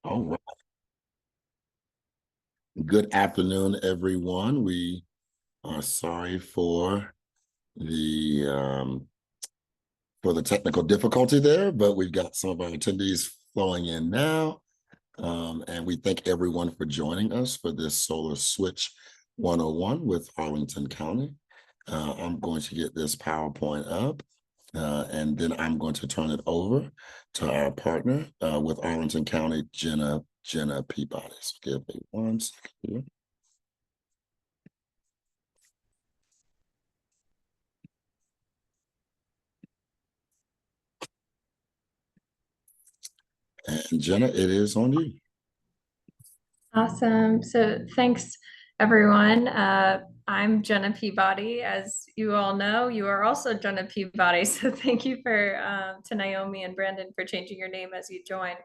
All right. Good afternoon, everyone. We are sorry the um, for the technical difficulty there, but we've got some of our attendees flowing in now. And we thank everyone for joining us for this Solar Switch 101 with Arlington County. I'm going to get this PowerPoint up, and then I'm going to turn it over to our partner with Arlington County, Jenna Peabody. So give me 1 second here. And Jenna, it is on you. Awesome. So thanks, everyone. I'm Jenna Peabody. As you all know, you are also Jenna Peabody. So thank you to Naomi and Brandon for changing your name as you join.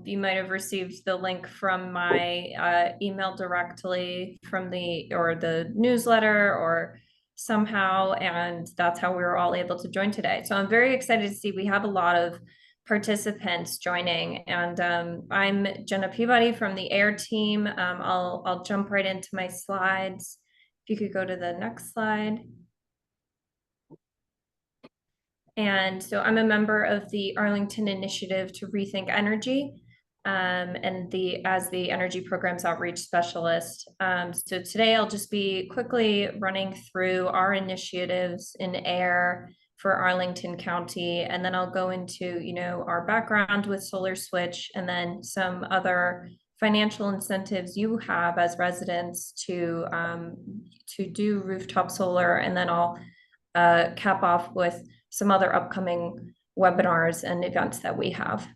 You might have received the link from my email directly from the newsletter or somehow, and that's how we were all able to join today. So I'm very excited to see we have a lot of participants joining, and I'm Jenna Peabody from the AIR team. I'll jump right into my slides. If you could go to the next slide. And so I'm a member of the Arlington Initiative to Rethink Energy, and as the Energy Programs Outreach Specialist. So today I'll just be quickly running through our initiatives in AIR for Arlington County, and then I'll go into our background with Solar Switch, and then some other financial incentives you have as residents to do rooftop solar, and then I'll cap off with some other upcoming webinars and events that we have.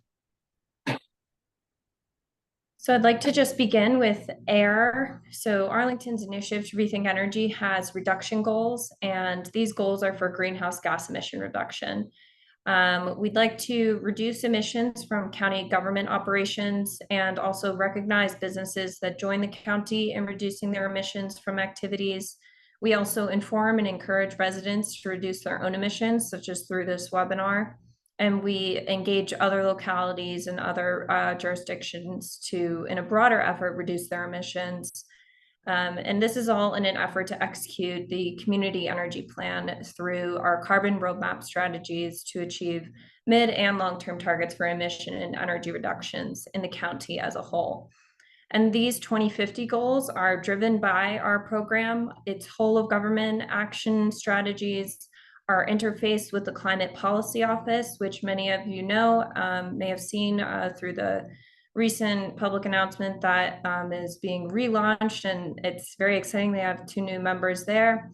So I'd like to just begin with AIR. So Arlington's initiative to Rethink Energy has reduction goals, and these goals are for greenhouse gas emission reduction. We'd like to reduce emissions from county government operations and also recognize businesses that join the county in reducing their emissions from activities. We also inform and encourage residents to reduce their own emissions, such as through this webinar. And we engage other localities and other jurisdictions to, in a broader effort, reduce their emissions. And this is all in an effort to execute the community energy plan through our carbon roadmap strategies to achieve mid and long-term targets for emission and energy reductions in the county as a whole. And these 2050 goals are driven by our program. Its whole of government action strategies are interfaced with the Climate Policy Office, which many of you know may have seen through the recent public announcement that is being relaunched, and it's very exciting. They have 2 new members there,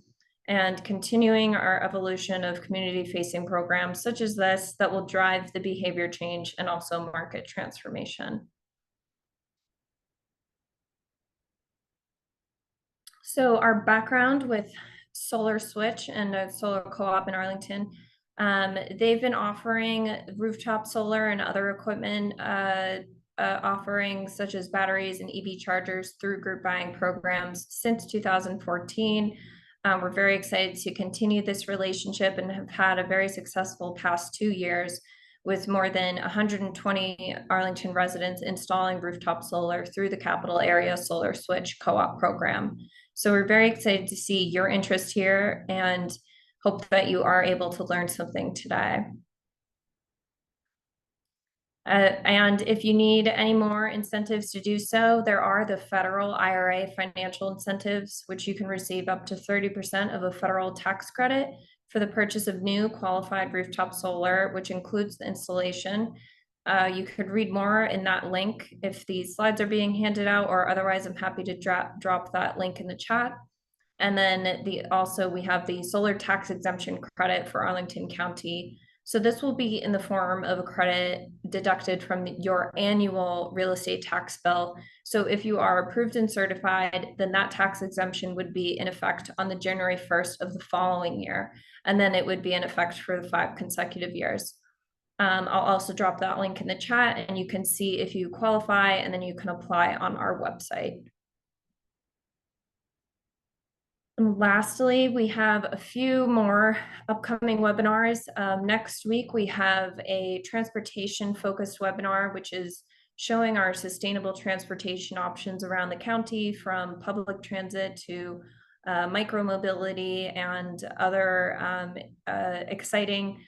and continuing our evolution of community-facing programs such as this that will drive the behavior change and also market transformation. So our background with Solar Switch and a solar co-op in Arlington, they've been offering rooftop solar and other equipment offerings such as batteries and EV chargers through group buying programs since 2014. We're very excited to continue this relationship and have had a very successful past 2 years with more than 120 Arlington residents installing rooftop solar through the Capital Area Solar Switch Co-op program. So we're very excited to see your interest here and hope that you are able to learn something today. And if you need any more incentives to do so, there are the federal IRA financial incentives, which you can receive up to 30% of a federal tax credit for the purchase of new qualified rooftop solar, which includes the installation. You could read more in that link if these slides are being handed out, or otherwise I'm happy to drop that link in the chat. And then also we have the solar tax exemption credit for Arlington County. So this will be in the form of a credit deducted from your annual real estate tax bill. So if you are approved and certified, then that tax exemption would be in effect on the January 1st of the following year. And then it would be in effect for the 5 consecutive years. I'll also drop that link in the chat and you can see if you qualify, and then you can apply on our website. And lastly, we have a few more upcoming webinars. Next week, we have a transportation focused webinar, which is showing our sustainable transportation options around the county, from public transit to micromobility and other exciting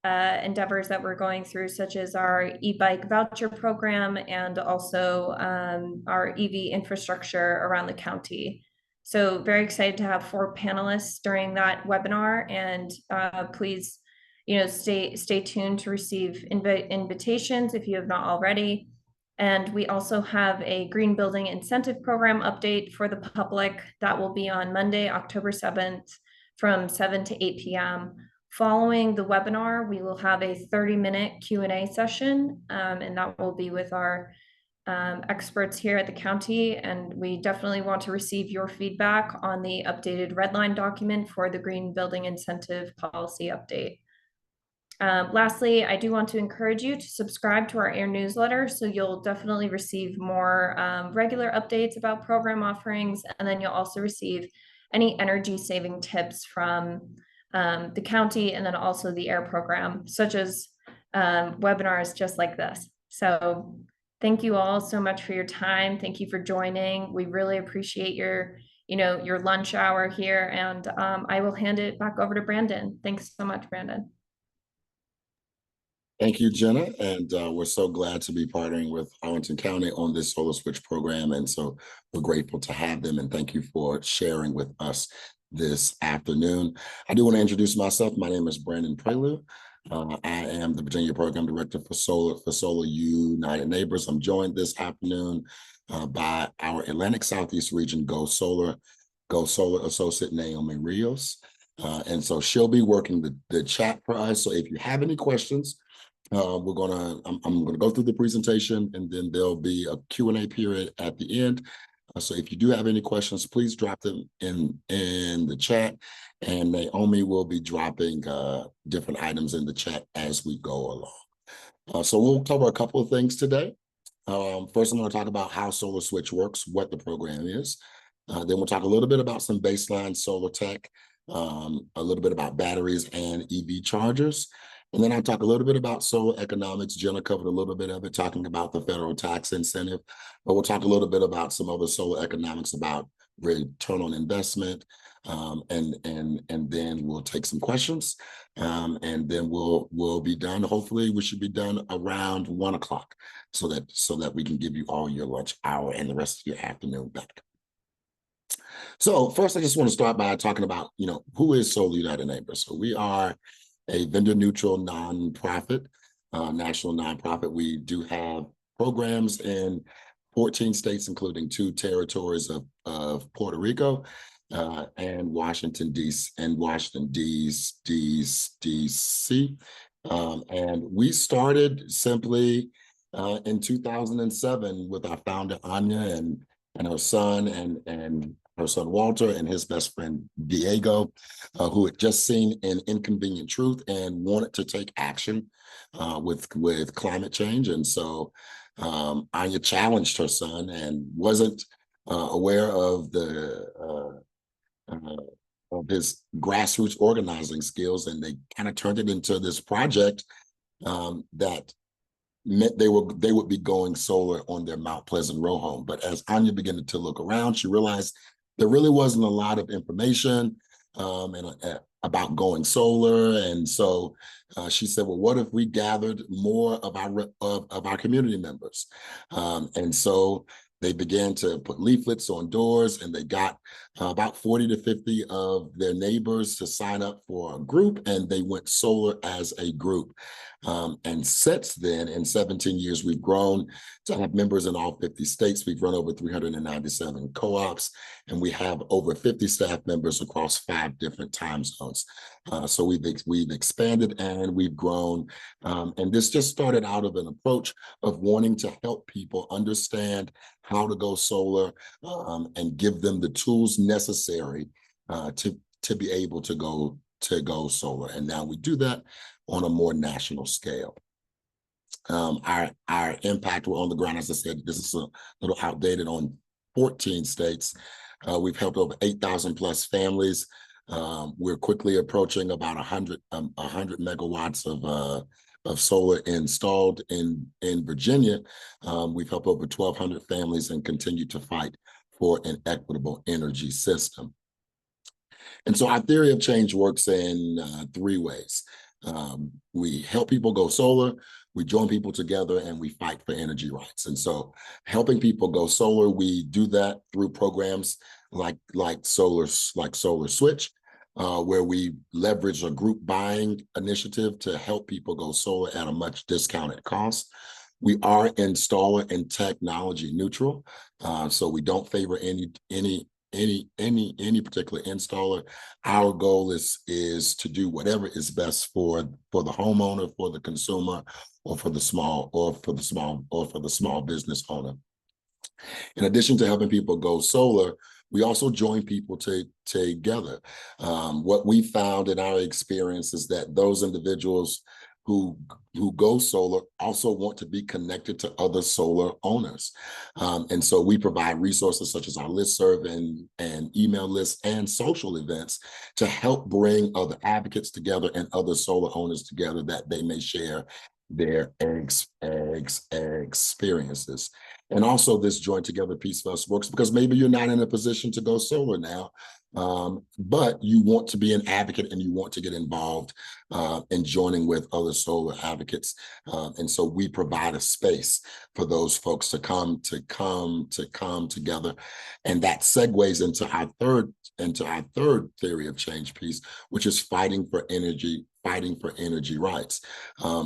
endeavors that we're going through, such as our e-bike voucher program and also our EV infrastructure around the county. So very excited to have 4 panelists during that webinar, and please, stay tuned to receive invitations if you have not already. And we also have a green building incentive program update for the public that will be on Monday, October 7th from 7 to 8 p.m. Following the webinar, we will have a 30-minute Q&A session, and that will be with our experts here at the county. And we definitely want to receive your feedback on the updated redline document for the green building incentive policy update. Lastly, I do want to encourage you to subscribe to our AIR newsletter, so you'll definitely receive more regular updates about program offerings, and then you'll also receive any energy saving tips from the county, and then also the AIR program, such as webinars just like this. So thank you all so much for your time. Thank you for joining. We really appreciate your lunch hour here, and I will hand it back over to Brandon. Thanks so much, Brandon. Thank you, Jenna. And we're so glad to be partnering with Arlington County on this Solar Switch program. And so we're grateful to have them. And thank you for sharing with us this afternoon. I do want to introduce myself. My name is Brandon Prelude. I am the Virginia Program Director for Solar United Neighbors. I'm joined this afternoon by our Atlantic Southeast Region Go Solar Associate Naomi Rios. And so she'll be working the chat for us. So if you have any questions, I'm gonna go through the presentation, and then there'll be a Q&A period at the end. So if you do have any questions, please drop them in the chat, and Naomi will be dropping different items in the chat as we go along. So we'll cover a couple of things today. First, I'm going to talk about how Solar Switch works, what the program is. Then we'll talk a little bit about some baseline solar tech, a little bit about batteries and EV chargers. And then I'll talk a little bit about solar economics. Jenna covered a little bit of it, talking about the federal tax incentive. But we'll talk a little bit about some other solar economics, about return on investment. And then we'll take some questions. And then we'll be done. Hopefully, we should be done around 1 o'clock so that we can give you all your lunch hour and the rest of your afternoon back. So first, I just want to start by talking about, who is Solar United Neighbors? So we are a vendor-neutral nonprofit, national nonprofit. We do have programs in 14 states, including 2 territories of Puerto Rico and Washington, D.C. And we started simply in 2007 with our founder, Anya, and her son, and her son Walter, and his best friend Diego, who had just seen an inconvenient truth and wanted to take action with climate change. And so Anya challenged her son and wasn't aware of his grassroots organizing skills, and they kind of turned it into this project that meant they would be going solar on their Mount Pleasant row home. But as Anya began to look around, she realized there really wasn't a lot of information about going solar. And so she said, well, what if we gathered more of our community members? And so they began to put leaflets on doors, and they got about 40 to 50 of their neighbors to sign up for a group, and they went solar as a group. And since then, in 17 years, we've grown to have members in all 50 states. We've run over 397 co-ops, and we have over 50 staff members across 5 different time zones. So we've expanded and we've grown. And this just started out of an approach of wanting to help people understand how to go solar and give them the tools necessary to be able to go solar. And now we do that on a more national scale. Our impact, we're on the ground, as I said, this is a little outdated, on 14 states. We've helped over 8,000 plus families. We're quickly approaching about 100 megawatts of solar installed in Virginia. We've helped over 1,200 families and continue to fight for an equitable energy system. And so our theory of change works in three ways. We help people go solar, we join people together, and we fight for energy rights. And so helping people go solar, we do that through programs like Solar Switch, where we leverage a group buying initiative to help people go solar at a much discounted cost. We are installer and technology neutral, so we don't favor any particular installer. Our goal is to do whatever is best for the homeowner, for the consumer, or for the small business owner. In addition to helping people go solar, we also join people together. What we found in our experience is that those individuals who go solar also want to be connected to other solar owners. And so we provide resources such as our listserv and email lists and social events to help bring other advocates together and other solar owners together that they may share their experiences. And also this join together piece for us works because maybe you're not in a position to go solar now, but you want to be an advocate and you want to get involved in joining with other solar advocates. And so we provide a space for those folks to come together. And that segues into our third theory of change piece, which is fighting for energy rights.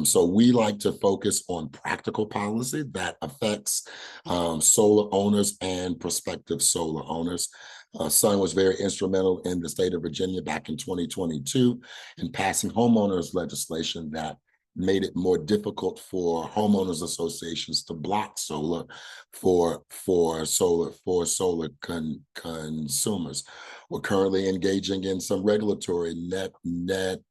So we like to focus on practical policy that affects solar owners and prospective solar owners. Sun was very instrumental in the state of Virginia back in 2022 in passing homeowners legislation that made it more difficult for homeowners associations to block solar for solar consumers. We're currently engaging in some regulatory net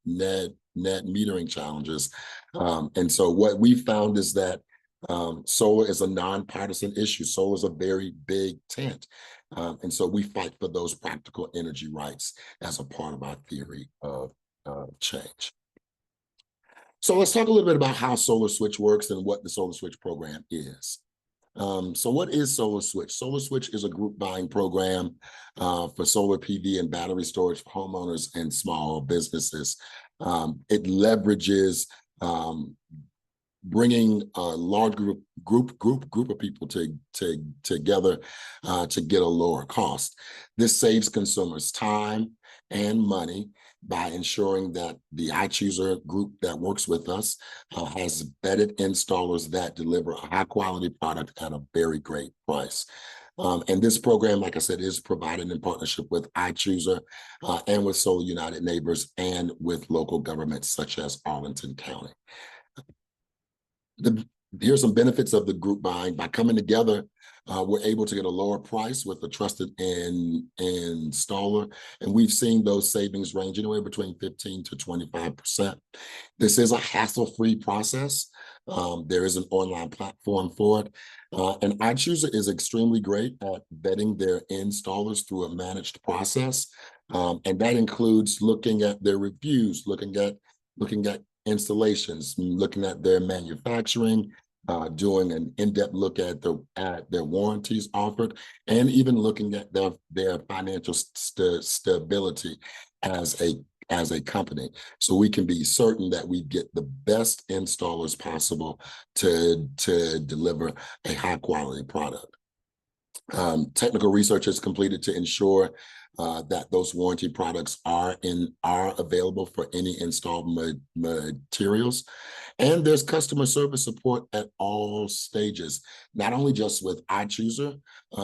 metering challenges. And so what we found is that solar is a nonpartisan issue. Solar is a very big tent. And so we fight for those practical energy rights as a part of our theory of change. So let's talk a little bit about how Solar Switch works and what the Solar Switch program is. So what is Solar Switch? Solar Switch is a group buying program for solar PV and battery storage for homeowners and small businesses. It leverages bringing a large group of people together to get a lower cost. This saves consumers time and money by ensuring that the iChooser group that works with us has vetted installers that deliver a high quality product at a very great price. And this program, like I said, is provided in partnership with iChooser and with Solar United Neighbors and with local governments such as Arlington County. Here's some benefits of the group buying. By coming together, we're able to get a lower price with a trusted installer. And we've seen those savings range anywhere between 15 to 25%. This is a hassle-free process. There is an online platform for it. And iChooser is extremely great at vetting their installers through a managed process. And that includes looking at their reviews, looking at installations, looking at their manufacturing, doing an in-depth look at their warranties offered, and even looking at their financial stability as a company. So we can be certain that we get the best installers possible to deliver a high quality product. Technical research is completed to ensure that those warranty products are available for any installed materials. And there's customer service support at all stages, not only just with iChooser,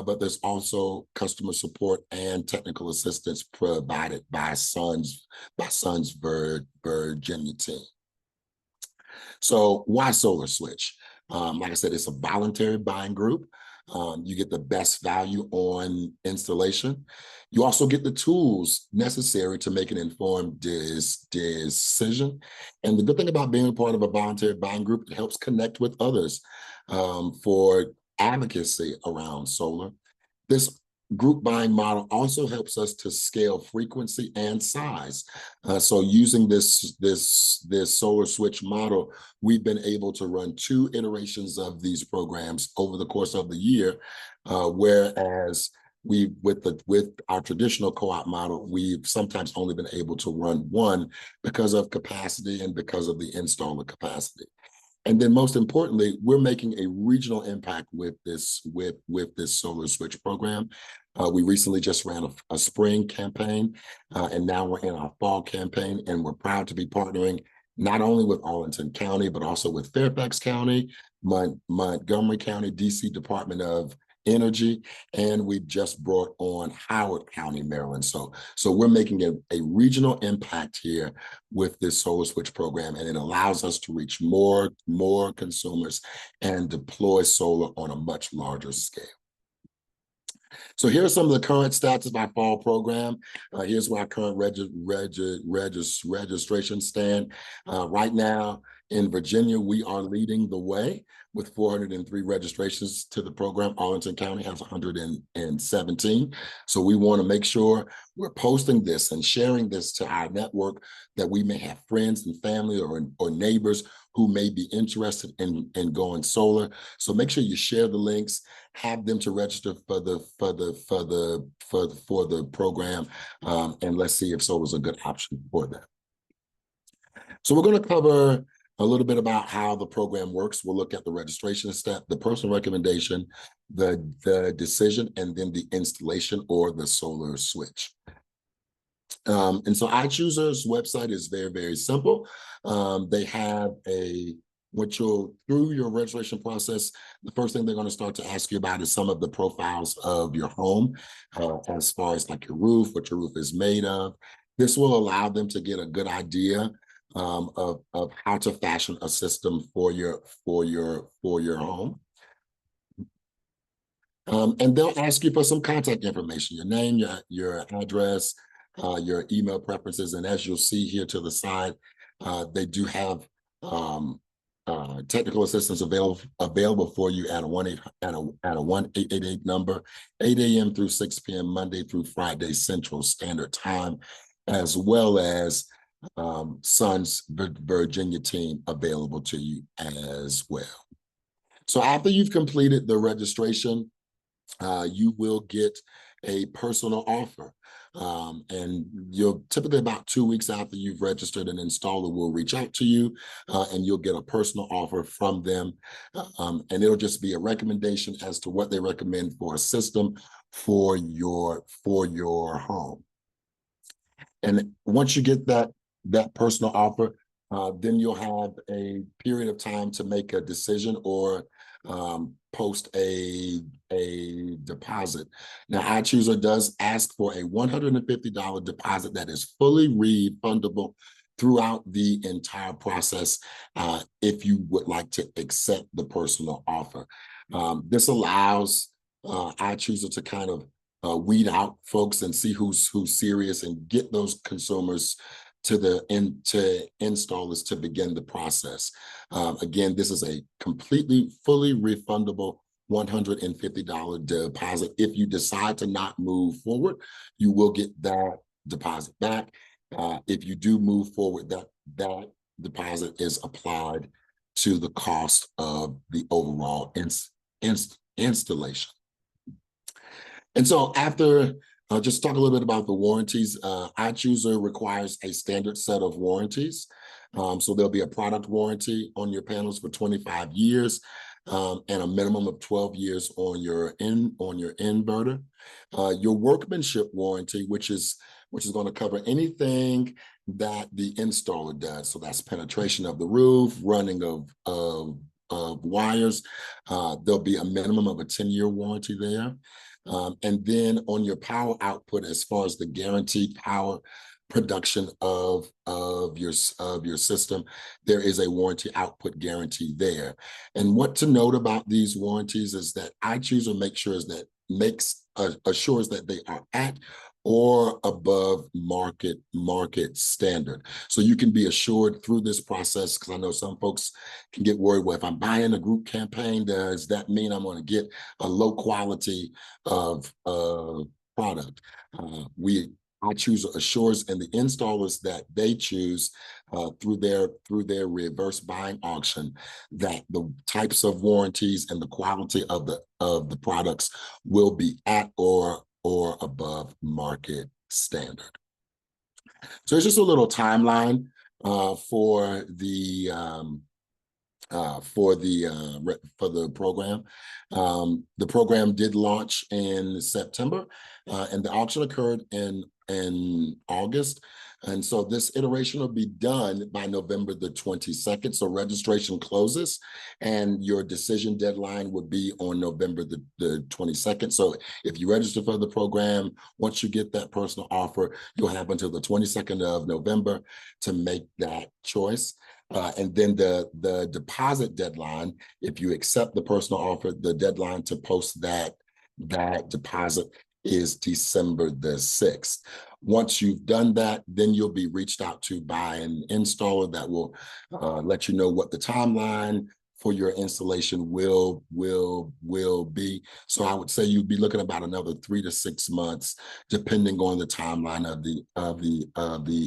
but there's also customer support and technical assistance provided by Sun's Virginia team. So why Solar Switch? Like I said, it's a voluntary buying group. You get the best value on installation. You also get the tools necessary to make an informed decision. And the good thing about being a part of a voluntary buying group, it helps connect with others for advocacy around solar. This group buying model also helps us to scale frequency and size. So using this solar switch model, we've been able to run 2 iterations of these programs over the course of the year, whereas with our traditional co-op model, we've sometimes only been able to run 1 because of capacity and because of the installer capacity. And then most importantly, we're making a regional impact with this solar switch program. We recently just ran a spring campaign, and now we're in our fall campaign, and we're proud to be partnering not only with Arlington County, but also with Fairfax County, Montgomery County, DC Department of Energy, and we've just brought on Howard County, Maryland. So we're making a regional impact here with this solar switch program, and it allows us to reach more consumers and deploy solar on a much larger scale. So here are some of the current stats of our fall program. Here's where our current registration stand. Right now in Virginia, we are leading the way with 403 registrations to the program. Arlington County has 117. So we want to make sure we're posting this and sharing this to our network, that we may have friends and family or neighbors who may be interested in going solar. So make sure you share the links, have them to register for the program, and let's see if solar is a good option for them. So we're going to cover a little bit about how the program works. We'll look at the registration step, the personal recommendation, the decision, and then the installation or the solar switch. And so iChooser's website is very, very simple. They have through your registration process, the first thing they're going to start to ask you about is some of the profiles of your home, as far as like your roof, what your roof is made of. This will allow them to get a good idea of how to fashion a system for your home. And they'll ask you for some contact information, your name, your address, your email preferences. And as you'll see here to the side, they do have technical assistance available for you at a 1-888 number, 8 a.m. through 6 p.m. Monday through Friday Central Standard Time, as well as Sun's Virginia team available to you as well. So after you've completed the registration, you will get a personal offer. And you'll typically about 2 weeks after you've registered, an installer will reach out to you, and you'll get a personal offer from them. And it'll just be a recommendation as to what they recommend for a system for your home. And once you get that personal offer, then you'll have a period of time to make a decision or post a deposit. Now, iChooser does ask for a $150 deposit that is fully refundable throughout the entire process, if you would like to accept the personal offer. This allows iChooser to kind of weed out folks and see who's serious and get those consumers to installers to begin the process. Again, this is a completely fully refundable $150 deposit. If you decide to not move forward, you will get that deposit back. If you do move forward, that deposit is applied to the cost of the overall installation. And so after, just talk a little bit about the warranties. iChooser requires a standard set of warranties. So there'll be a product warranty on your panels for 25 years, and a minimum of 12 years on your inverter. Your workmanship warranty, which is going to cover anything that the installer does. So that's penetration of the roof, running of wires. There'll be a minimum of a 10-year warranty there. And then on your power output, as far as the guaranteed power production of your system, there is a warranty output guarantee there. And what to note about these warranties is that iChooser assures that they are at or above market standard. So you can be assured through this process, because I know some folks can get worried, well, if I'm buying a group campaign, does that mean I'm going to get a low quality of product? I choose Assures, and the installers that they choose through their reverse buying auction, that the types of warranties and the quality of the products will be at or above market standard. So it's just a little timeline for the for the program. The program did launch in September, and the auction occurred in August. And so this iteration will be done by November the 22nd. So registration closes and your decision deadline would be on November the 22nd. So if you register for the program, once you get that personal offer, you'll have until the 22nd of November to make that choice. And then the deposit deadline, if you accept the personal offer, the deadline to post that deposit is December the 6th. Once you've done that, then you'll be reached out to by an installer that will let you know what the timeline for your installation will be. So I would say you'd be looking about another 3 to 6 months, depending on the timeline of the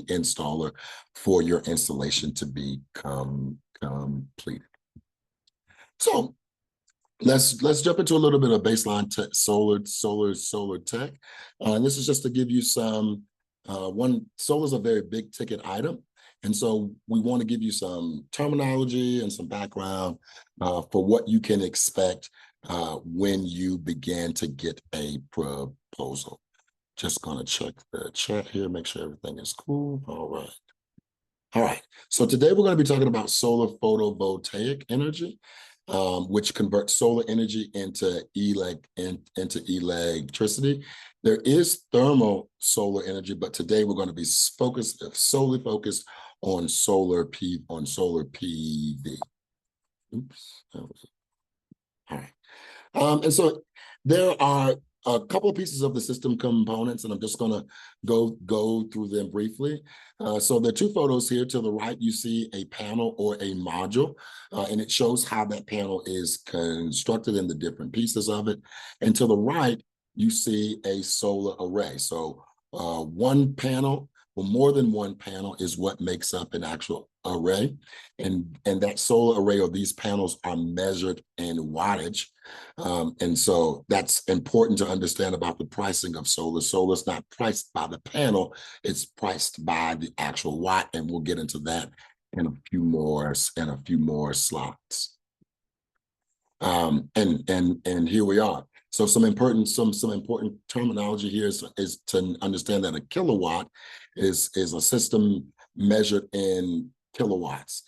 installer, for your installation to be completed. So let's jump into a little bit of baseline solar tech. This is just to give you some solar is a very big ticket item. And so we want to give you some terminology and some background for what you can expect when you begin to get a proposal. Just going to check the chat here, make sure everything is cool. All right. All right. So today we're going to be talking about solar photovoltaic energy, which converts solar energy into electricity. There is thermal solar energy, but today we're going to be solely focused on solar PV. Oops. All right. And so there are a couple of pieces of the system components, and I'm just going to go through them briefly. So there are two photos here. To the right, you see a panel or a module, and it shows how that panel is constructed in the different pieces of it. And to the right, you see a solar array. So one panel, or more than one panel, is what makes up an actual array. And that solar array, or these panels, are measured in wattage. And so that's important to understand about the pricing of solar. Solar is not priced by the panel, it's priced by the actual watt, and we'll get into that in a few more slides. And here we are. So some important terminology here is to understand that a kilowatt is a system measured in kilowatts.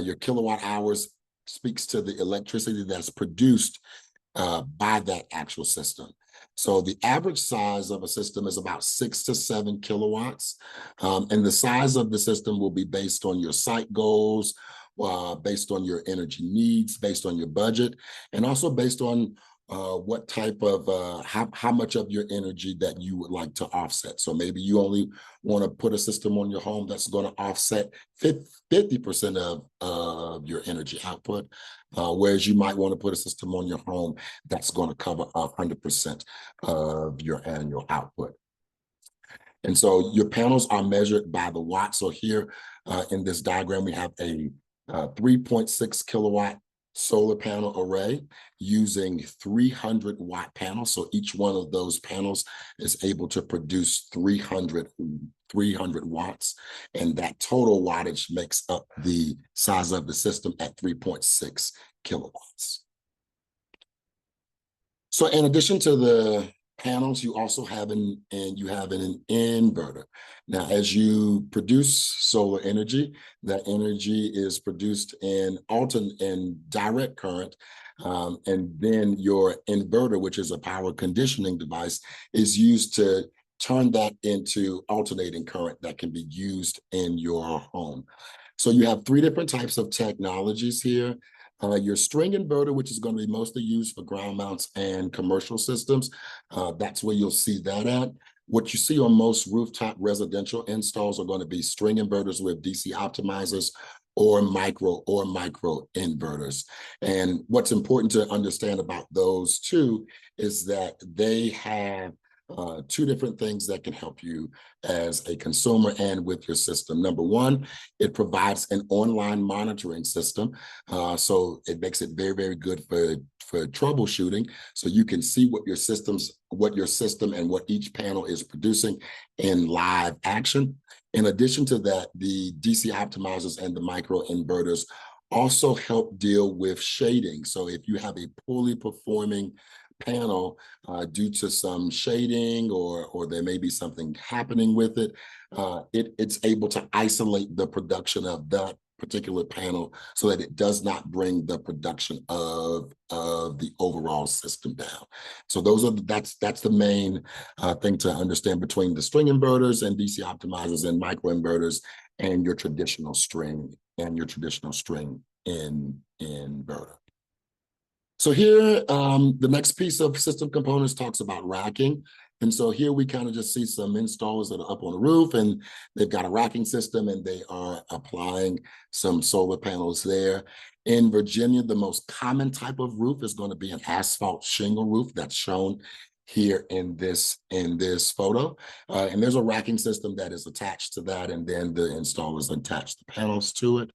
Your kilowatt hours speaks to the electricity that's produced by that actual system. So the average size of a system is about 6 to 7 kilowatts. And the size of the system will be based on your site goals, based on your energy needs, based on your budget, and also based on what type of, how much of your energy that you would like to offset. So maybe you only want to put a system on your home that's going to offset 50% of your energy output, whereas you might want to put a system on your home that's going to cover 100% of your annual output. And so your panels are measured by the watt. So here in this diagram, we have a 3.6 kilowatt solar panel array using 300 watt panels. So each one of those panels is able to produce 300 watts. And that total wattage makes up the size of the system at 3.6 kilowatts. So in addition to the panels, you also have an inverter. Now, as you produce solar energy, that energy is produced in direct current, and then your inverter, which is a power conditioning device, is used to turn that into alternating current that can be used in your home. So you have 3 different types of technologies here. Your string inverter, which is going to be mostly used for ground mounts and commercial systems. That's where you'll see that at. What you see on most rooftop residential installs are going to be string inverters with DC optimizers or micro inverters. And what's important to understand about those two is that they have two different things that can help you as a consumer and with your system. Number one, it provides an online monitoring system. So it makes it very, very good for troubleshooting. So you can see what your system and what each panel is producing in live action. In addition to that, the DC optimizers and the micro inverters also help deal with shading. So if you have a poorly performing panel due to some shading or there may be something happening with it, it's able to isolate the production of that particular panel so that it does not bring the production of the overall system down. So that's the main thing to understand between the string inverters and DC optimizers and micro inverters and your traditional string inverter. So here, the next piece of system components talks about racking. And so here we kind of just see some installers that are up on the roof and they've got a racking system and they are applying some solar panels there. In Virginia, the most common type of roof is going to be an asphalt shingle roof that's shown here in this photo. And there's a racking system that is attached to that, and then the installers attach the panels to it.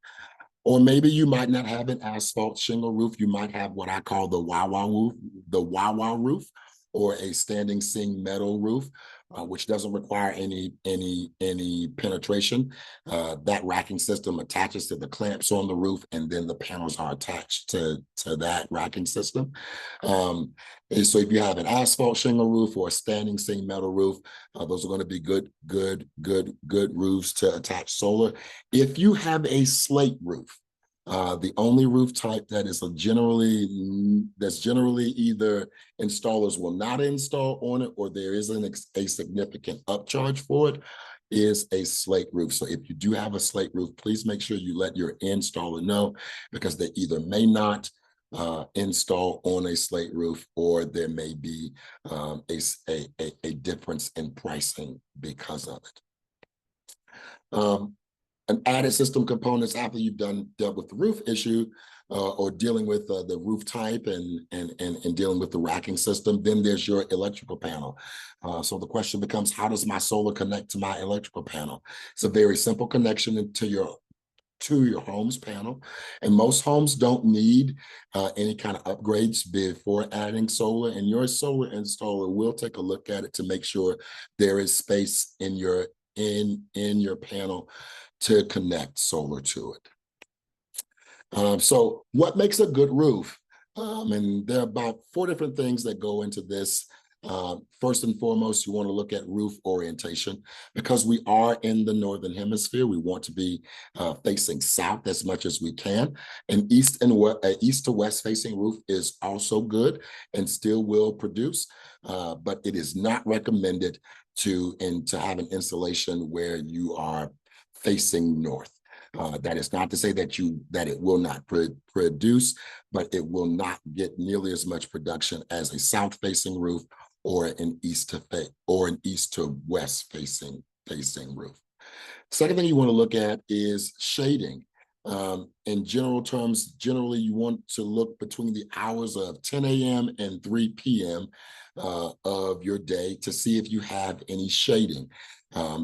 Or maybe you might not have an asphalt shingle roof. You might have what I call the wah-wah roof, or a standing seam metal roof, which doesn't require any penetration. That racking system attaches to the clamps on the roof, and then the panels are attached to that racking system. And so if you have an asphalt shingle roof or a standing seam metal roof, those are going to be good roofs to attach solar. If you have a slate roof, the only roof type that is generally either installers will not install on it or there is a significant upcharge for it is a slate roof. So if you do have a slate roof, please make sure you let your installer know, because they either may not install on a slate roof, or there may be a difference in pricing because of it. An added system components after you've dealt with the roof issue or dealing with the roof type and dealing with the racking system, then there's your electrical panel. So the question becomes, how does my solar connect to my electrical panel? It's a very simple connection to your home's panel. And most homes don't need any kind of upgrades before adding solar, and your solar installer will take a look at it to make sure there is space in your panel to connect solar to it. So what makes a good roof? And there are about 4 different things that go into this. First and foremost, you want to look at roof orientation. Because we are in the Northern Hemisphere, we want to be facing south as much as we can. An east to west facing roof is also good and still will produce, but it is not recommended to have an installation where you are facing north. That is not to say that it will not produce, but it will not get nearly as much production as a south-facing roof or an east to west facing roof. Second thing you want to look at is shading. In general terms, generally you want to look between the hours of 10 a.m. and 3 p.m. Of your day to see if you have any shading,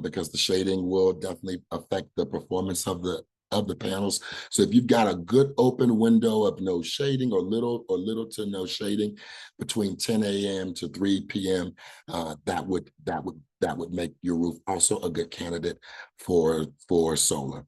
because the shading will definitely affect the performance of the panels. So if you've got a good open window of no shading or little to no shading between 10 a.m. to 3 p.m., that would make your roof also a good candidate for solar.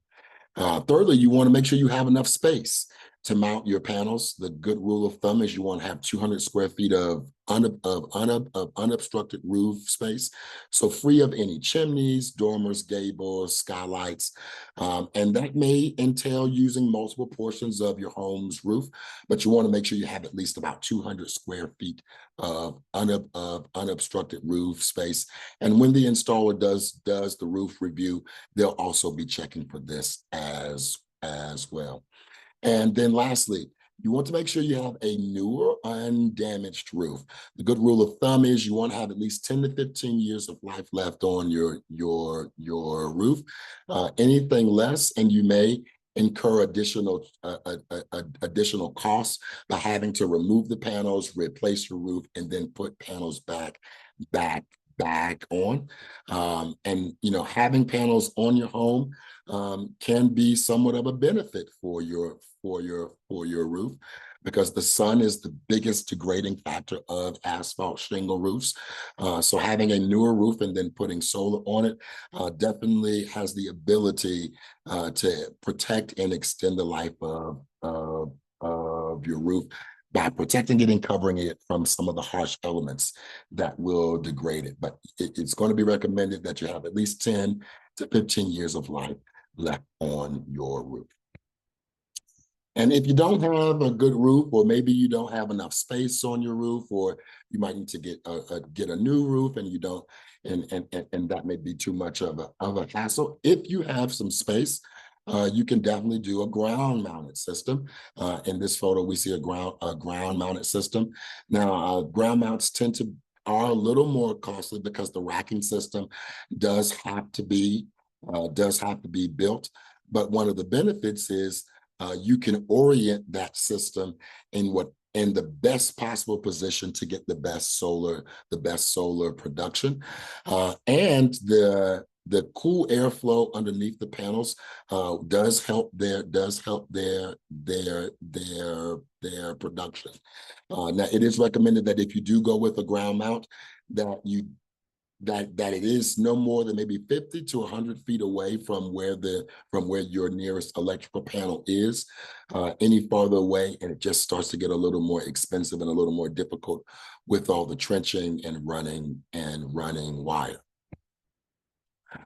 Thirdly, you want to make sure you have enough space to mount your panels. The good rule of thumb is you want to have 200 square feet of unobstructed roof space, so free of any chimneys, dormers, gables, skylights, and that may entail using multiple portions of your home's roof, but you want to make sure you have at least about 200 square feet of unobstructed roof space. And when the installer does the roof review, they'll also be checking for this as well. And then lastly, you want to make sure you have a newer, undamaged roof. The good rule of thumb is you want to have at least 10 to 15 years of life left on your roof. Anything less, and you may incur additional costs by having to remove the panels, replace your roof, and then put panels back on. And having panels on your home can be somewhat of a benefit for your roof, because the sun is the biggest degrading factor of asphalt shingle roofs. So having a newer roof and then putting solar on it definitely has the ability to protect and extend the life of your roof by protecting it and covering it from some of the harsh elements that will degrade it. But it's going to be recommended that you have at least 10 to 15 years of life left on your roof. And if you don't have a good roof, or maybe you don't have enough space on your roof, or you might need to get a new roof, and you don't, and that may be too much of a hassle. If you have some space, you can definitely do a ground mounted system. In this photo, we see a ground mounted system. Now, ground mounts are a little more costly because the racking system does have to be built. But one of the benefits is you can orient that system in the best possible position to get the best solar production, and the cool airflow underneath the panels does help their production. Now, it is recommended that if you do go with a ground mount, that it is no more than maybe 50 to 100 feet away from where your nearest electrical panel is. Any farther away, and it just starts to get a little more expensive and a little more difficult with all the trenching and running wire.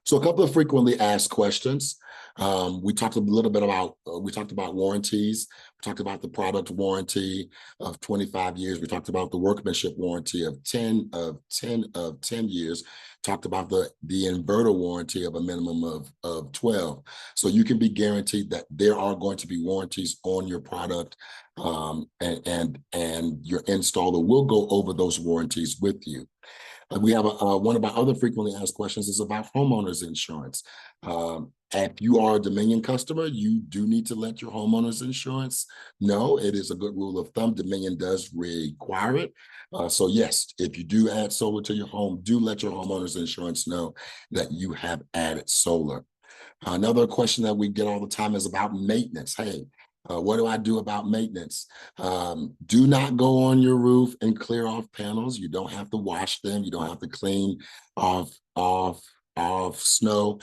So a couple of frequently asked questions. We talked a little bit about warranties. We talked about the product warranty of 25 years. We talked about the workmanship warranty of 10 years. Talked about the inverter warranty of a minimum of 12. So you can be guaranteed that there are going to be warranties on your product, and your installer will go over those warranties with you. We have one of our other frequently asked questions is about homeowners insurance. If you are a Dominion customer, you do need to let your homeowners insurance know. It is a good rule of thumb. Dominion does require it. So yes, if you do add solar to your home, do let your homeowners insurance know that you have added solar. Another question that we get all the time is about maintenance. Hey, what do I do about maintenance? Do not go on your roof and clear off panels. You don't have to wash them. You don't have to clean off snow.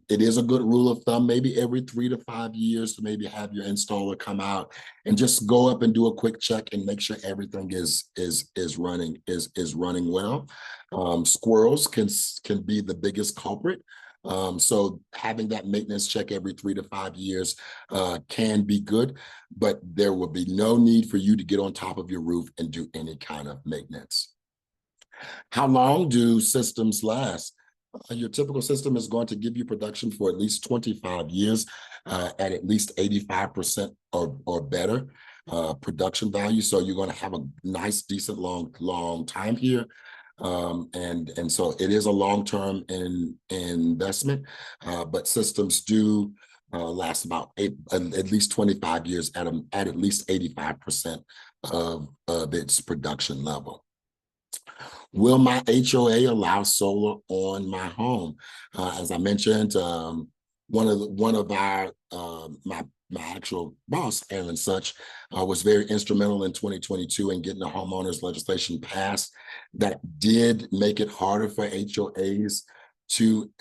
It is a good rule of thumb, maybe every 3 to 5 years, to maybe have your installer come out and just go up and do a quick check and make sure everything is running well. Squirrels can be the biggest culprit. So having that maintenance check every 3 to 5 years can be good, but there will be no need for you to get on top of your roof and do any kind of maintenance. How long do systems last? Your typical system is going to give you production for at least 25 years at least 85% or better production value. So you're going to have a nice, decent, long time here. And so it is a long-term investment, but systems do last about at least 25 years at least 85% of its production level. Will my HOA allow solar on my home? As I mentioned, one of our my actual boss, Aaron Such, was very instrumental in 2022 in getting the homeowners legislation passed that did make it harder for HOAs to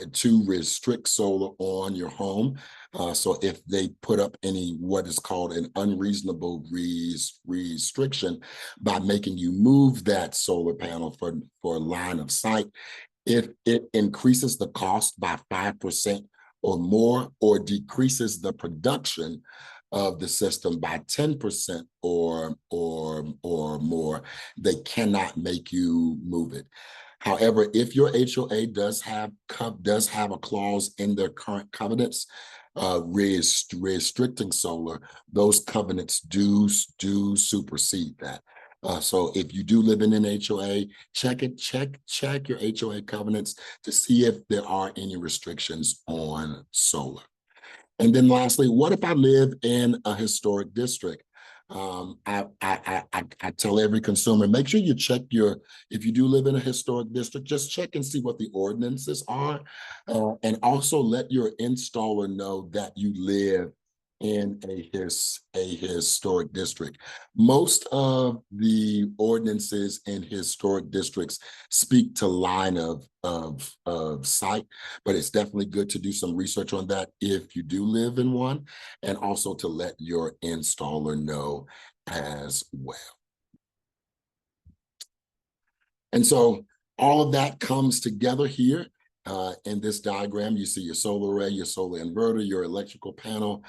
restrict solar on your home. So if they put up what is called an unreasonable restriction by making you move that solar panel for line of sight, if it increases the cost by 5% or more, or decreases the production of the system by 10% or more, they cannot make you move it. However, if your HOA does have a clause in their current covenants restricting solar, those covenants do supersede that. So if you do live in an HOA, check your HOA covenants to see if there are any restrictions on solar. And then lastly, what if I live in a historic district? I tell every consumer, make sure you check if you do live in a historic district, just check and see what the ordinances are. And also let your installer know that you live in a historic district. Most of the ordinances in historic districts speak to line of sight, but it's definitely good to do some research on that if you do live in one, and also to let your installer know as well. And so all of that comes together here. In this diagram, you see your solar array, your solar inverter, your electrical panel,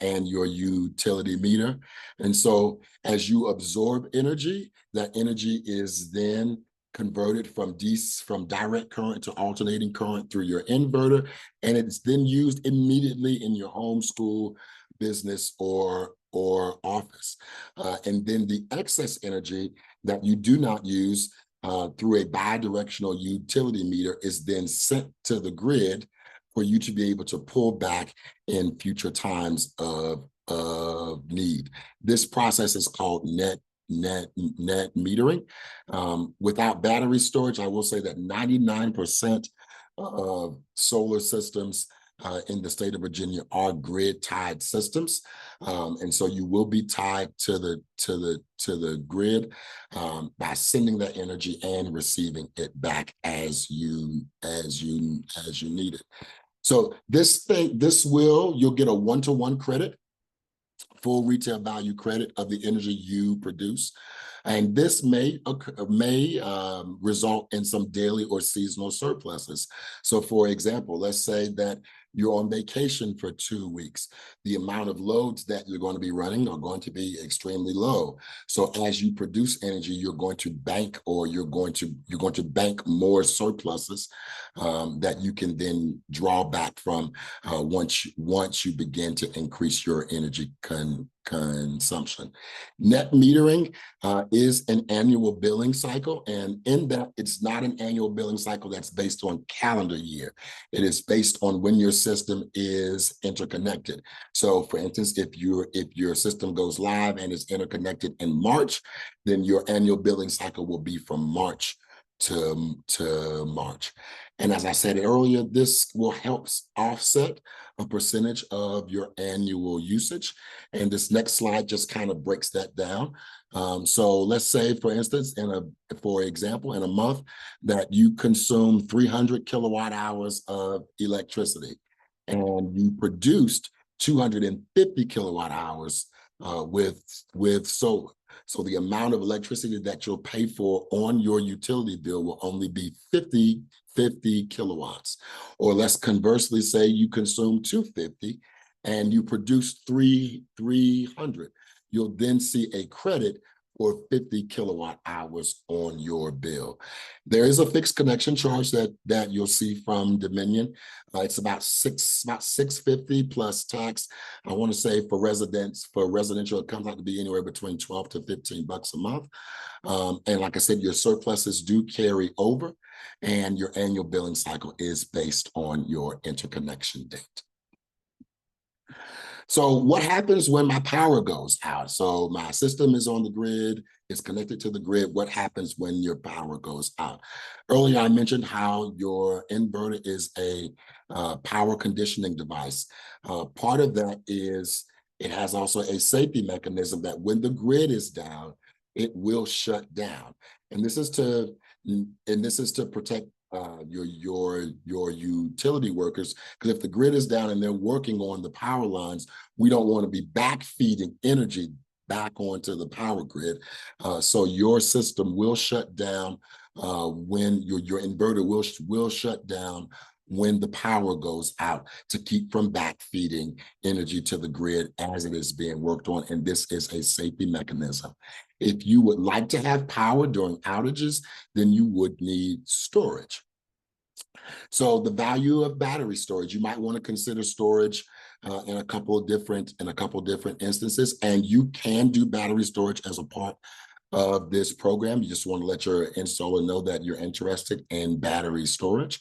and your utility meter. And so as you absorb energy, that energy is then converted from direct current to alternating current through your inverter, and it's then used immediately in your home, school, business, or office. And then the excess energy that you do not use through a bidirectional utility meter is then sent to the grid for you to be able to pull back in future times of need. This process is called net metering. Without battery storage, I will say that 99% of solar systems in the state of Virginia are grid tied systems, and so you will be tied to the grid by sending that energy and receiving it back as you need it. So you'll get a 1-to-1 credit, full retail value credit of the energy you produce. And this may result in some daily or seasonal surpluses. So for example, let's say that you're on vacation for 2 weeks. The amount of loads that you're going to be running are going to be extremely low. So as you produce energy, you're going to bank, or you're going to bank more surpluses that you can then draw back from once you begin to increase your energy consumption. Net metering is an annual billing cycle, and in that, it's not an annual billing cycle that's based on calendar year. It is based on when your system is interconnected. So for instance, if your system goes live and is interconnected in March, then your annual billing cycle will be from March to March. And as I said earlier, this will help offset a percentage of your annual usage. And this next slide just kind of breaks that down. So let's say, for instance, for example, in a month that you consume 300 kilowatt hours of electricity, and you produced 250 kilowatt hours with solar. So the amount of electricity that you'll pay for on your utility bill will only be 50 kilowatts. Or let's conversely say you consume 250 and you produce 300. You'll then see a credit for 50 kilowatt hours on your bill. There is a fixed connection charge that you'll see from Dominion. It's about $650 plus tax. I want to say for residential, it comes out to be anywhere between 12 to 15 bucks a month. And like I said, your surpluses do carry over, and your annual billing cycle is based on your interconnection date. So what happens when my power goes out? So my system is on the grid, it's connected to the grid. What happens when your power goes out? Earlier, I mentioned how your inverter is a power conditioning device. Part of that is it has also a safety mechanism that when the grid is down, it will shut down. And this is to protect your utility workers, because if the grid is down and they're working on the power lines, we don't want to be back feeding energy back onto the power grid. So your system will shut down when your inverter will shut down when the power goes out, to keep from back feeding energy to the grid as it is being worked on. And this is a safety mechanism. If you would like to have power during outages, then you would need storage. So the value of battery storage, you might want to consider storage in a couple of different instances, and you can do battery storage as a part of this program. You just want to let your installer know that you're interested in battery storage.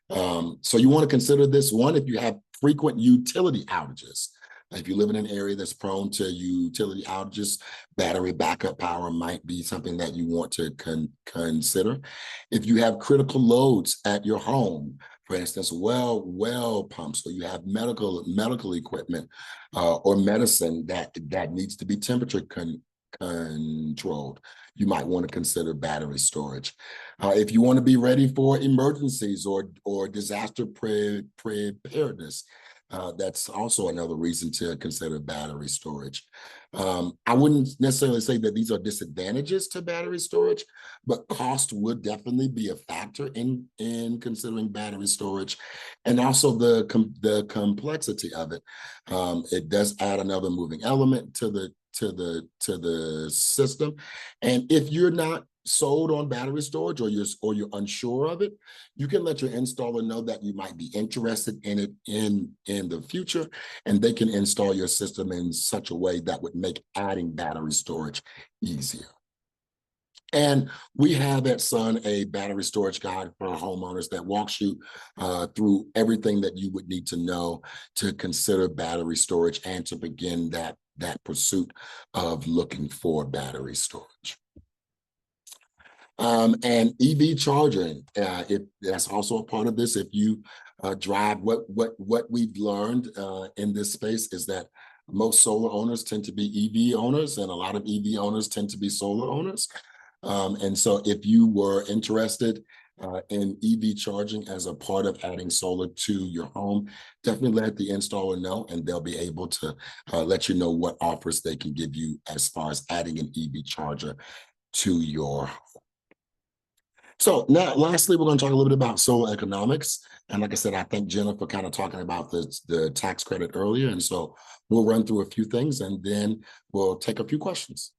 So you want to consider this one if you have frequent utility outages. If you live in an area that's prone to utility outages, battery backup power might be something that you want to consider. If you have critical loads at your home, for instance, well pumps, or you have medical equipment or medicine that needs to be temperature controlled, you might want to consider battery storage. If you want to be ready for emergencies or disaster preparedness, that's also another reason to consider battery storage. I wouldn't necessarily say that these are disadvantages to battery storage, but cost would definitely be a factor in considering battery storage, and also the complexity of it. It does add another moving element to the system, and if you're not sold on battery storage, or you're unsure of it, you can let your installer know that you might be interested in it in the future, and they can install your system in such a way that would make adding battery storage easier. And we have at Sun a battery storage guide for our homeowners that walks you through everything that you would need to know to consider battery storage and to begin that pursuit of looking for battery storage. And EV charging, that's also a part of this. If you drive, what we've learned in this space is that most solar owners tend to be EV owners, and a lot of EV owners tend to be solar owners. And so if you were interested in EV charging as a part of adding solar to your home, definitely let the installer know, and they'll be able to let you know what offers they can give you as far as adding an EV charger to your home. So now, lastly, we're going to talk a little bit about solar economics. And like I said, I thank Jennifer kind of talking about the tax credit earlier. And so we'll run through a few things, and then we'll take a few questions.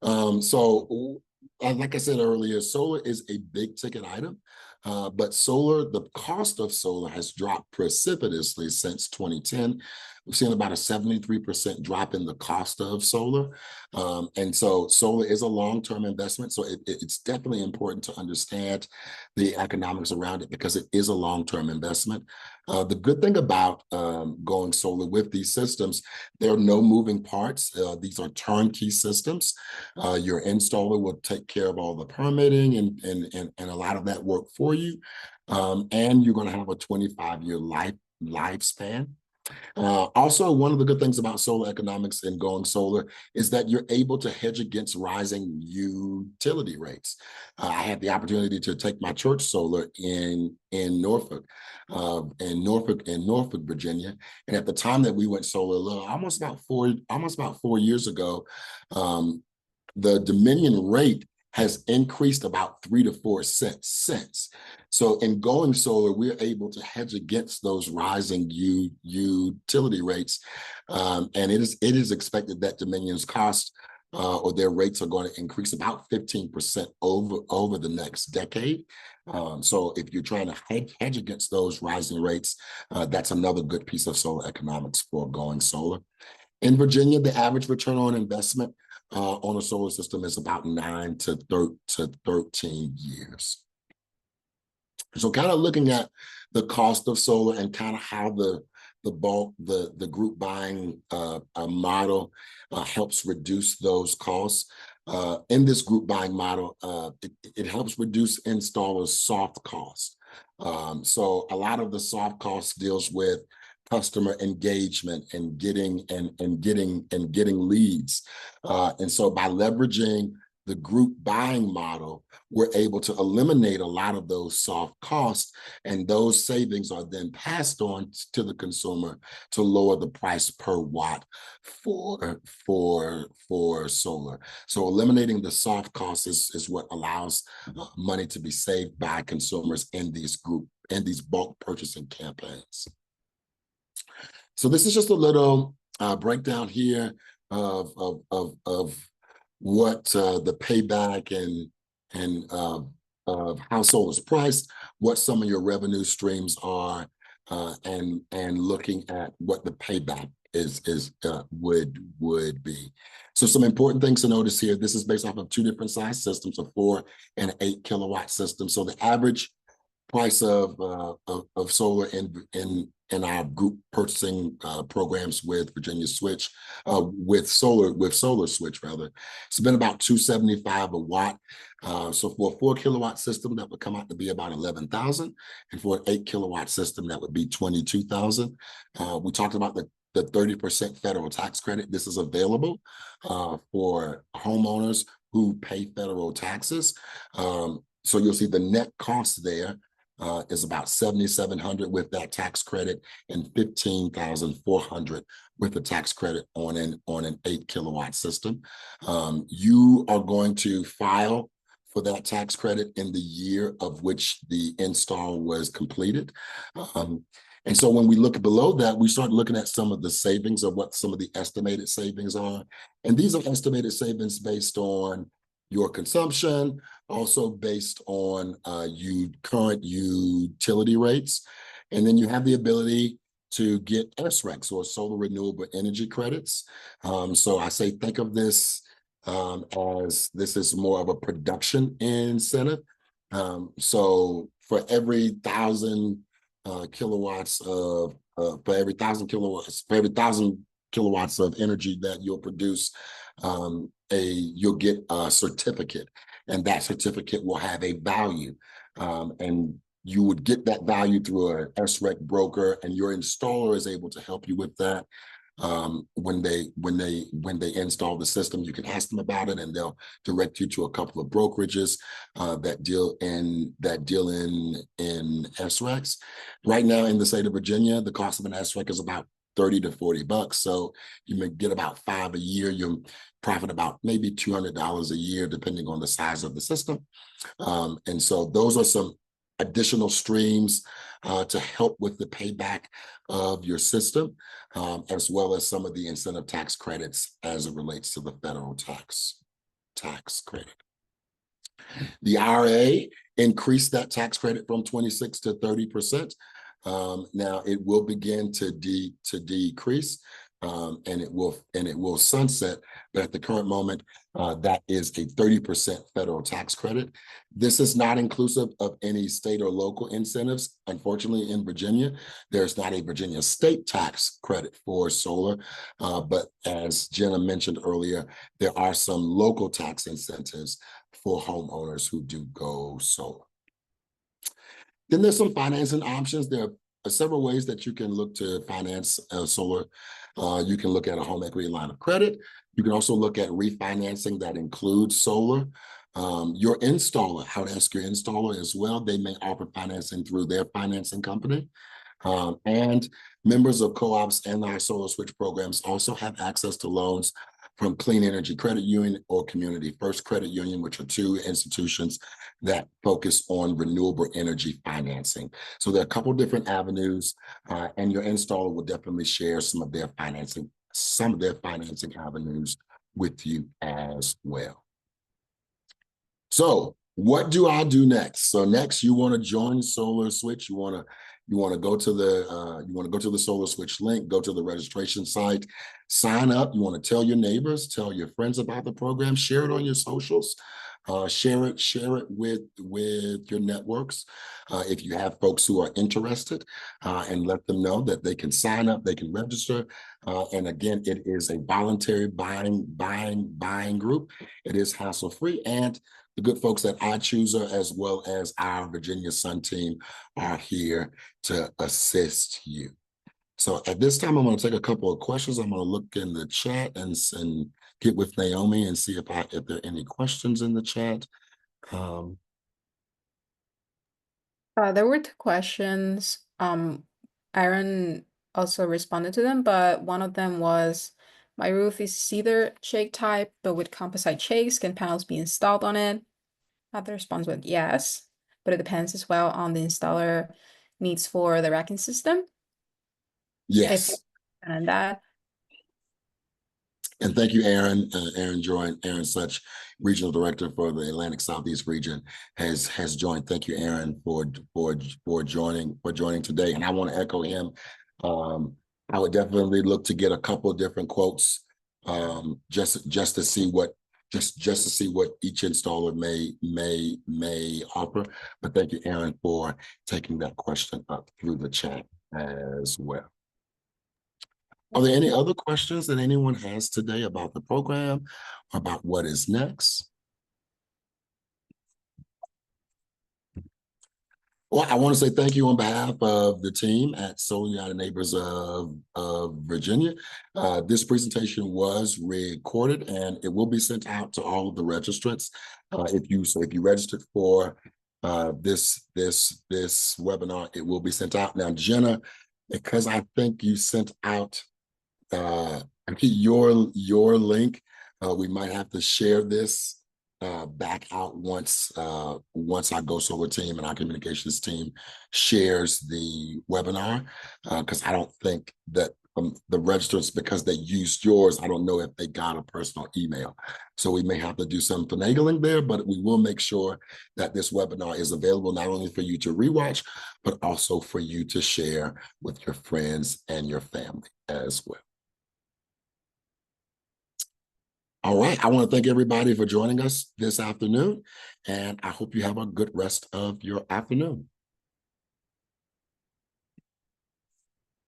Like I said earlier, solar is a big ticket item, but the cost of solar has dropped precipitously since 2010. We've seen about a 73% drop in the cost of solar. And so solar is a long-term investment. So it's definitely important to understand the economics around it, because it is a long-term investment. The good thing about going solar with these systems, there are no moving parts. These are turnkey systems. Your installer will take care of all the permitting and a lot of that work for you. And you're going to have a 25-year lifespan. Also, one of the good things about solar economics and going solar is that you're able to hedge against rising utility rates. I had the opportunity to take my church solar in Norfolk, Virginia, and at the time that we went solar, almost about 4 years ago, the Dominion rate has increased about 3 to 4 cents. So in going solar, we're able to hedge against those rising utility rates. And it is expected that Dominion's cost or their rates are going to increase about 15% over the next decade. So if you're trying to hedge against those rising rates, that's another good piece of solar economics for going solar. In Virginia, the average return on investment on a solar system is about 9 to 13 years. So kind of looking at the cost of solar and kind of how the group buying model helps reduce those costs. In this group buying model, it helps reduce installers' soft costs. So a lot of the soft costs deals with customer engagement and getting leads. And so by leveraging the group buying model, we're able to eliminate a lot of those soft costs, and those savings are then passed on to the consumer to lower the price per watt for solar. So eliminating the soft costs is what allows money to be saved by consumers in these bulk purchasing campaigns. So this is just a little breakdown here of what the payback and of how solar is priced, what some of your revenue streams are, and looking at what the payback would be. So some important things to notice here. This is based off of two different size systems, a 4 and 8 kilowatt system. So the average price of solar in our group purchasing programs with Virginia Switch, with Solar Switch rather, it's been about $275 a watt. So for a 4 kilowatt system, that would come out to be about 11,000, and for an 8 kilowatt system, that would be 22,000. We talked about the 30% federal tax credit. This is available for homeowners who pay federal taxes. So you'll see the net cost there is about $7,700 with that tax credit, and $15,400 with the tax credit on an 8 kilowatt system. You are going to file for that tax credit in the year of which the install was completed. And so when we look below that, we start looking at some of the savings, or what some of the estimated savings are. And these are estimated savings based on your consumption, also based on current utility rates. And then you have the ability to get SRECs, or solar renewable energy credits. So I say, think of this as this is more of a production incentive. So for every 1,000 kilowatts of for every 1,000 kilowatts of energy that you'll produce, you'll get a certificate, and that certificate will have a value, and you would get that value through an SREC broker, and your installer is able to help you with that. When they install the system, you can ask them about it, and they'll direct you to a couple of brokerages that deal in SRECs. Right now in the state of Virginia, the cost of an SREC is about $30 to $40. So you may get about 5 a year. You profit about maybe $200 a year, depending on the size of the system. And so those are some additional streams to help with the payback of your system, as well as some of the incentive tax credits as it relates to the federal tax credit. The IRA increased that tax credit from 26 to 30%. Now it will begin to decrease, and it will sunset. But at the current moment, that is a 30% federal tax credit. This is not inclusive of any state or local incentives. Unfortunately, in Virginia, there's not a Virginia state tax credit for solar. But as Jenna mentioned earlier, there are some local tax incentives for homeowners who do go solar. Then there's some financing options. There are several ways that you can look to finance solar. You can look at a home equity line of credit. You can also look at refinancing that includes solar. Your installer, I would ask your installer as well. They may offer financing through their financing company. And members of co-ops and our Solar Switch programs also have access to loans from Clean Energy Credit Union or Community First Credit Union, which are two institutions that focus on renewable energy financing. So there are a couple of different avenues, and your installer will definitely share some of their financing avenues with you as well. So what do I do next? So next, you want to join Solar Switch. You want to go to the Solar Switch link, go to the registration site, sign up. You want to tell your neighbors, tell your friends about the program, share it on your socials, share it with your networks. If you have folks who are interested, and let them know that they can sign up, they can register. And again, it is a voluntary buying group. It is hassle-free, and the good folks at iChooser, as well as our Virginia Sun team, are here to assist you. So at this time, I'm going to take a couple of questions. I'm going to look in the chat and get with Naomi and see if there are any questions in the chat. There were 2 questions. Aaron also responded to them, but one of them was, my roof is cedar shake type, but with composite shakes, can panels be installed on it? The response was yes, but it depends as well on the installer needs for the racking system. Yes. And that. And thank you, Aaron. Aaron Such, Regional Director for the Atlantic Southeast region, has joined. Thank you, Aaron, for joining today. And I want to echo him. I would definitely look to get a couple of different quotes, just to see what each installer may offer. But thank you, Aaron, for taking that question up through the chat as well. Are there any other questions that anyone has today about the program, about what is next? Well, I want to say thank you on behalf of the team at Solar United Neighbors of Virginia. This presentation was recorded and it will be sent out to all of the registrants. If you registered for this webinar, it will be sent out. Now, Jenna, because I think you sent out your link, we might have to share this back out once our Go Solar team and our communications team shares the webinar, because I don't think that the registrants, because they used yours, I don't know if they got a personal email. So we may have to do some finagling there, but we will make sure that this webinar is available not only for you to rewatch, but also for you to share with your friends and your family as well. All right, I want to thank everybody for joining us this afternoon, and I hope you have a good rest of your afternoon.